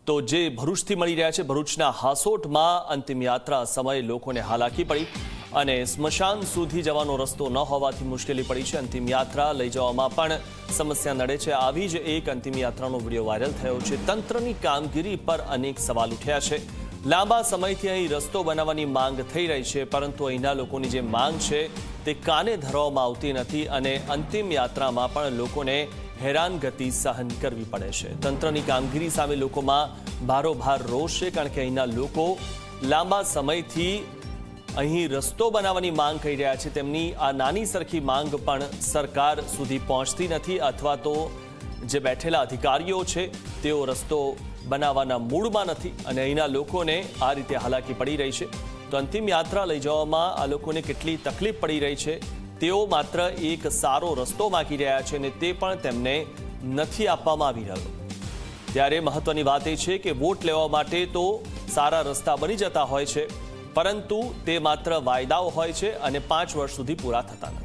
તો જે ભરૂચથી મળી રહ્યા છે, ભરૂચના હાસોટમાં અંતિમ યાત્રા સમયે લોકોને હાલાકી પડી અને સ્મશાન સુધી જવાનો રસ્તો ન હોવાથી મુશ્કેલી પડી છે. અંતિમ યાત્રા લઈ જવામાં પણ સમસ્યા નડે છે. આવી જ એક અંતિમ યાત્રાનો વિડીયો વાયરલ થયો છે. તંત્રની કામગીરી પર અનેક સવાલ ઉઠ્યા છે. લાંબા સમયથી અહીં રસ્તો બનાવવાની માંગ થઈ રહી છે, પરંતુ અહીંના લોકોની જે માંગ છે તે કાને ધરવામાં આવતી નથી અને અંતિમ યાત્રામાં પણ લોકોને હેરાનગતિ સહન કરવી પડે છે. તંત્રની કામગીરી સામે લોકોમાં ભારોભાર રોષ છે, કારણ કે અહીંના લોકો લાંબા સમયથી અહીં રસ્તો બનાવવાની માંગ કરી રહ્યા છે. તેમની આ નાની સરખી માંગ પણ સરકાર સુધી પહોંચતી નથી, અથવા તો જે બેઠેલા અધિકારીઓ છે તેઓ રસ્તો બનાવવાના મૂડમાં નથી અને અહીંના લોકોને આ રીતે હાલાકી પડી રહી છે. તો અંતિમ યાત્રા લઈ જવામાં આ લોકોને કેટલી તકલીફ પડી રહી છે. તેઓ માત્ર એક સારો રસ્તો માગી રહ્યા છે અને તે પણ તેમને નથી આપવામાં આવી રહ્યો. ત્યારે મહત્વની વાત એ છે કે વોટ લેવા માટે તો સારા રસ્તા બની જતા હોય છે, પરંતુ તે માત્ર વાયદાઓ હોય છે અને 5 વર્ષ સુધી પૂરા થતા નથી.